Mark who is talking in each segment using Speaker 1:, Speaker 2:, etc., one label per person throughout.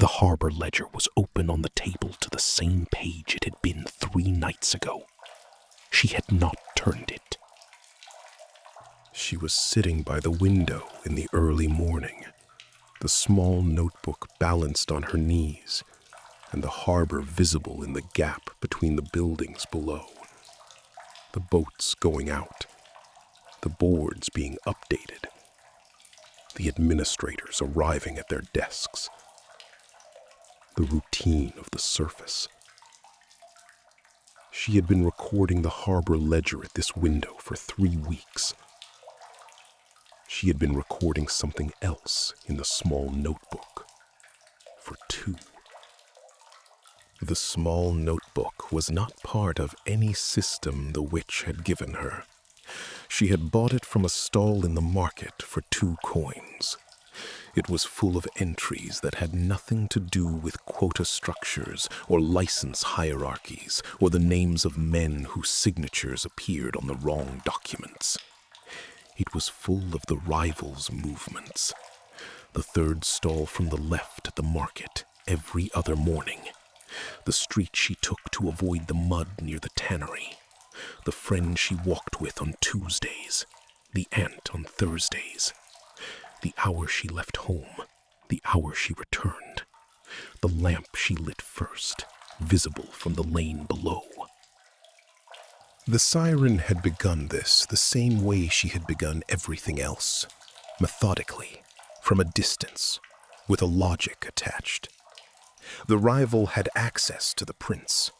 Speaker 1: The harbor ledger was open on the table to the same page it had been 3 nights ago. She had not turned it.
Speaker 2: She was sitting by the window in the early morning, the small notebook balanced on her knees, and the harbor visible in the gap between the buildings below. The boats going out, the boards being updated, the administrators arriving at their desks, the routine of the surface. She had been recording the harbor ledger at this window for 3 weeks. She had been recording something else in the small notebook for 2. The small notebook was not part of any system the witch had given her. She had bought it from a stall in the market for 2 coins. It was full of entries that had nothing to do with quota structures or license hierarchies or the names of men whose signatures appeared on the wrong documents. It was full of the rivals' movements. The 3rd stall from the left at the market every other morning. The street she took to avoid the mud near the tannery. The friend she walked with on Tuesdays. The aunt on Thursdays. The hour she left home. The hour she returned. The lamp she lit first, visible from the lane below. The siren had begun this the same way she had begun everything else, methodically, from a distance, with a logic attached. The rival had access to the prince.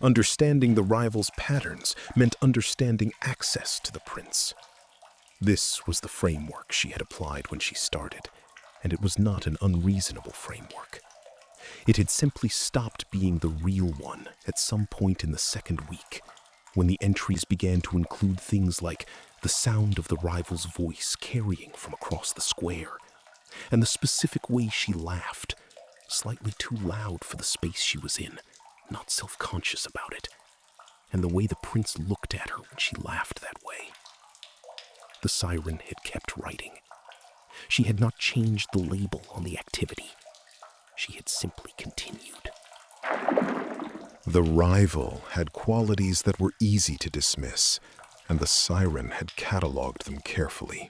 Speaker 2: Understanding the rival's patterns meant understanding access to the prince. This was the framework she had applied when she started, and it was not an unreasonable framework. It had simply stopped being the real one at some point in the 2nd week, when the entries began to include things like the sound of the rival's voice carrying from across the square, and the specific way she laughed, slightly too loud for the space she was in, not self-conscious about it, and the way the prince looked at her when she laughed that way. The siren had kept writing. She had not changed the label on the activity. She had simply continued. The rival had qualities that were easy to dismiss, and the siren had catalogued them carefully.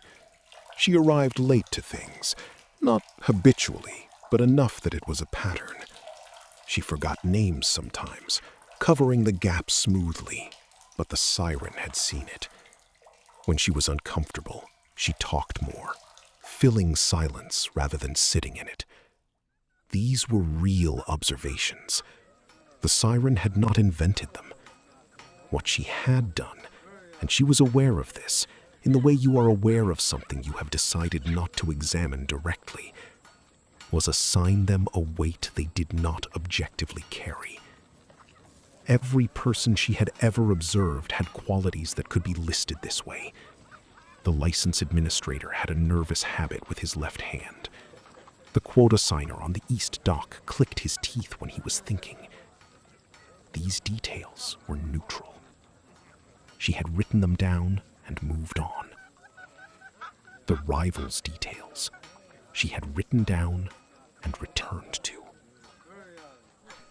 Speaker 2: She arrived late to things, not habitually, but enough that it was a pattern. She forgot names sometimes, covering the gap smoothly, but the siren had seen it. When she was uncomfortable, she talked more, filling silence rather than sitting in it. These were real observations. The siren had not invented them. What she had done, and she was aware of this, in the way you are aware of something you have decided not to examine directly, was assign them a weight they did not objectively carry. Every person she had ever observed had qualities that could be listed this way. The license administrator had a nervous habit with his left hand. The quota signer on the east dock clicked his teeth when he was thinking. These details were neutral. She had written them down and moved on. The rival's details she had written down and returned to.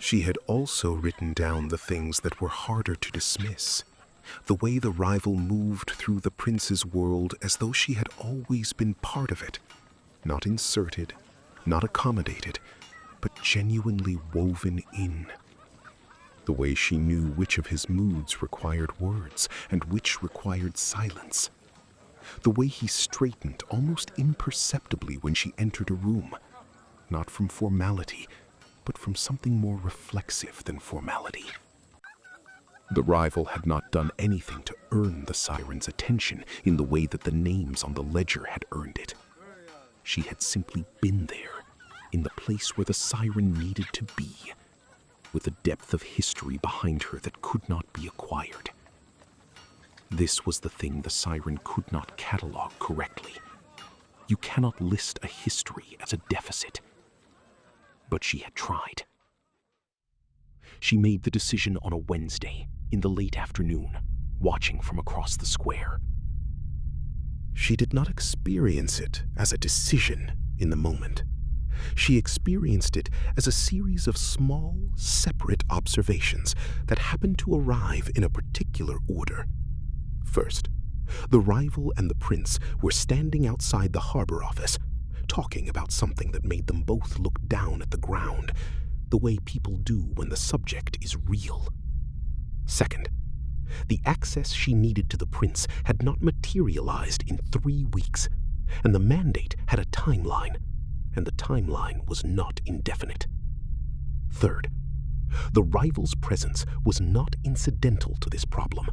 Speaker 2: She had also written down the things that were harder to dismiss, the way the rival moved through the prince's world as though she had always been part of it, not inserted, not accommodated, but genuinely woven in. The way she knew which of his moods required words and which required silence. The way he straightened almost imperceptibly when she entered a room, not from formality, but from something more reflexive than formality. The rival had not done anything to earn the siren's attention in the way that the names on the ledger had earned it. She had simply been there, in the place where the siren needed to be, with a depth of history behind her that could not be acquired. This was the thing the siren could not catalog correctly. You cannot list a history as a deficit. But she had tried. She made the decision on a Wednesday, in the late afternoon, watching from across the square. She did not experience it as a decision in the moment. She experienced it as a series of small, separate observations that happened to arrive in a particular order. First, the rival and the prince were standing outside the harbor office, talking about something that made them both look down at the ground, the way people do when the subject is real. Second, the access she needed to the prince had not materialized in 3 weeks, and the mandate had a timeline, and the timeline was not indefinite. Third, the rival's presence was not incidental to this problem.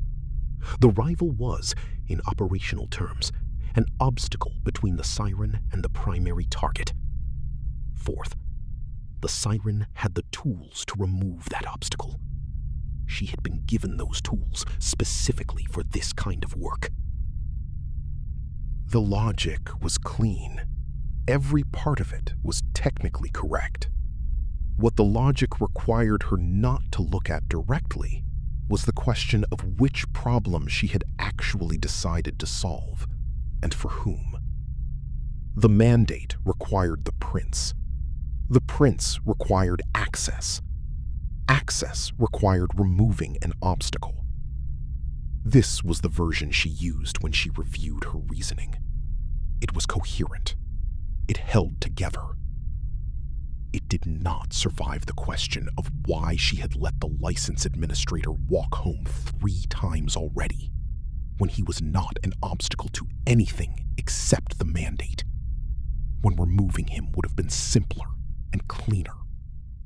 Speaker 2: The rival was, in operational terms, an obstacle between the siren and the primary target. Fourth, the siren had the tools to remove that obstacle. She had been given those tools specifically for this kind of work. The logic was clean. Every part of it was technically correct. What the logic required her not to look at directly was the question of which problem she had actually decided to solve, and for whom. The mandate required the prince. The prince required access. Access required removing an obstacle. This was the version she used when she reviewed her reasoning. It was coherent. It held together. It did not survive the question of why she had let the license administrator walk home 3 times already, when he was not an obstacle to anything except the mandate, when removing him would have been simpler and cleaner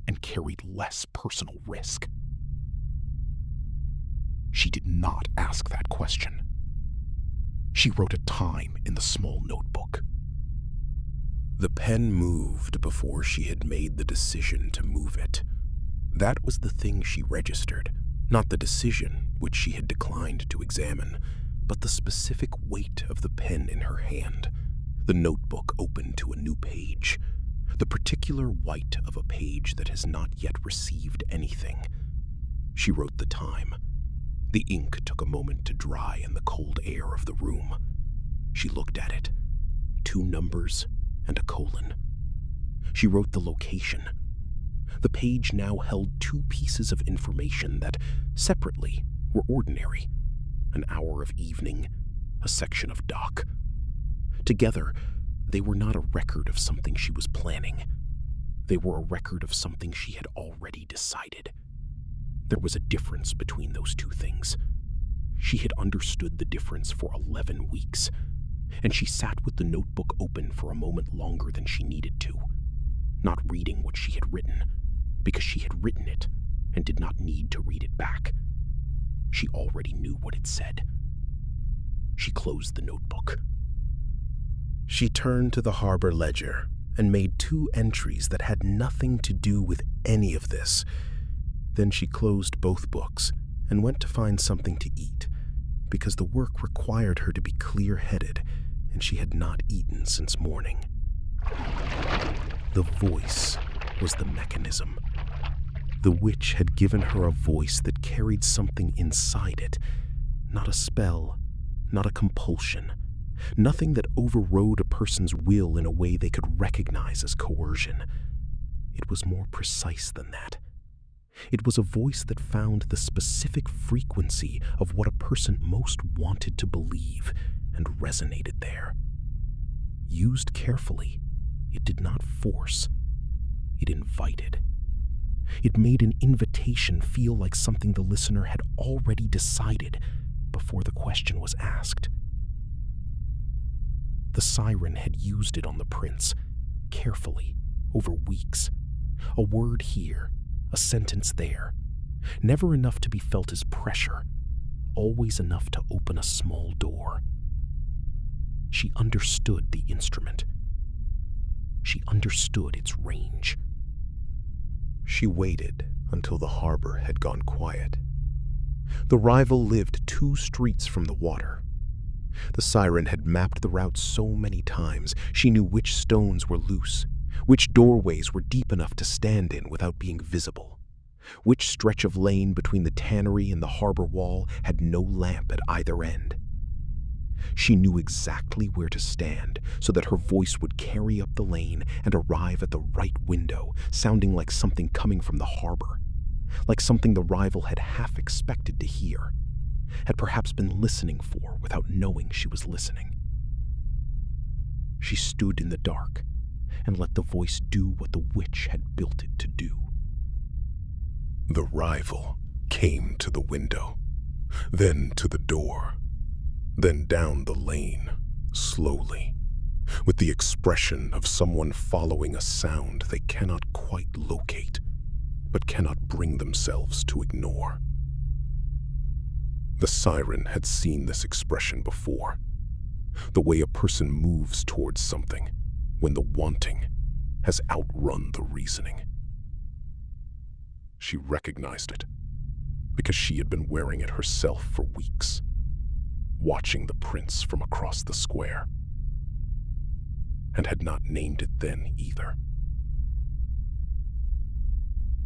Speaker 2: and carried less personal risk. She did not ask that question. She wrote a time in the small notebook. The pen moved before she had made the decision to move it. That was the thing she registered, not the decision, which she had declined to examine, but the specific weight of the pen in her hand, the notebook open to a new page, the particular white of a page that has not yet received anything. She wrote the time. The ink took a moment to dry in the cold air of the room. She looked at it. 2 numbers and a colon. She wrote the location. The page now held 2 pieces of information that, separately, were ordinary. An hour of evening, a section of dock. Together, they were not a record of something she was planning. They were a record of something she had already decided. There was a difference between those 2 things. She had understood the difference for 11 weeks, and she sat with the notebook open for a moment longer than she needed to, not reading what she had written, because she had written it and did not need to read it back. She already knew what it said. She closed the notebook. She turned to the harbor ledger and made 2 entries that had nothing to do with any of this. Then she closed both books and went to find something to eat, because the work required her to be clear-headed, and she had not eaten since morning. The voice was the mechanism. The witch had given her a voice that carried something inside it, not a spell, not a compulsion, nothing that overrode a person's will in a way they could recognize as coercion. It was more precise than that. It was a voice that found the specific frequency of what a person most wanted to believe and resonated there. Used carefully, it did not force. It invited. It made an invitation feel like something the listener had already decided before the question was asked. The siren had used it on the prince, carefully, over weeks. A word here, a sentence there. Never enough to be felt as pressure, always enough to open a small door. She understood the instrument. She understood its range. She waited until the harbor had gone quiet. The rival lived 2 streets from the water. The siren had mapped the route so many times, she knew which stones were loose, which doorways were deep enough to stand in without being visible, which stretch of lane between the tannery and the harbor wall had no lamp at either end.
Speaker 1: She knew exactly where to stand so that her voice would carry up the lane and arrive at the right window, sounding like something coming from the harbor, like something the rival had half expected to hear, had perhaps been listening for without knowing she was listening. She stood in the dark and let the voice do what the witch had built it to do.
Speaker 2: The rival came to the window, then to the door, then down the lane, slowly, with the expression of someone following a sound they cannot quite locate, but cannot bring themselves to ignore. The siren had seen this expression before, the way a person moves towards something when the wanting has outrun the reasoning. She recognized it because she had been wearing it herself for weeks, watching the prince from across the square, and had not named it then either.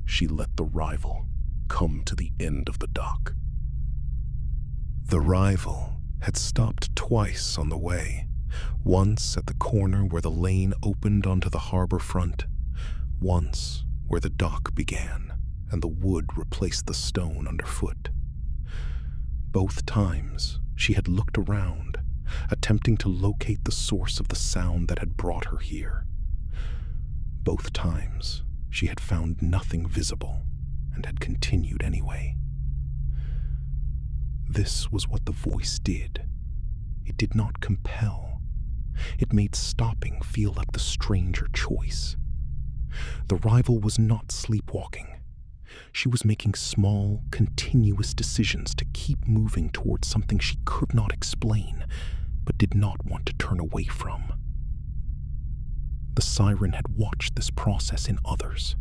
Speaker 2: She let the rival come to the end of the dock. The rival had stopped twice on the way, once at the corner where the lane opened onto the harbor front, once where the dock began and the wood replaced the stone underfoot. Both times she had looked around, attempting to locate the source of the sound that had brought her here. Both times she had found nothing visible and had continued anyway. This was what the voice did. It did not compel. It made stopping feel like the stranger choice. The rival was not sleepwalking. She was making small, continuous decisions to keep moving towards something she could not explain, but did not want to turn away from. The siren had watched this process in others.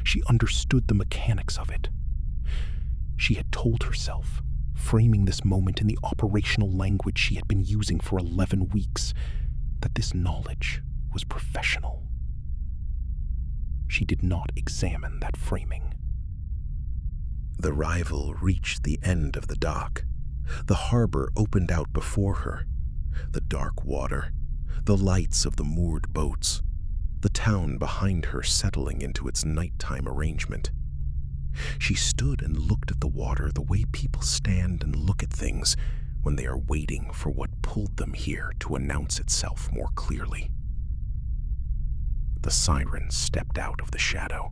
Speaker 2: She understood the mechanics of it. She had told herself, framing this moment in the operational language she had been using for 11 weeks, that this knowledge was professional. She did not examine that framing. The rival reached the end of the dock. The harbor opened out before her. The dark water, the lights of the moored boats, the town behind her settling into its nighttime arrangement. She stood and looked at the water the way people stand and look at things when they are waiting for what pulled them here to announce itself more clearly. The siren stepped out of the shadow.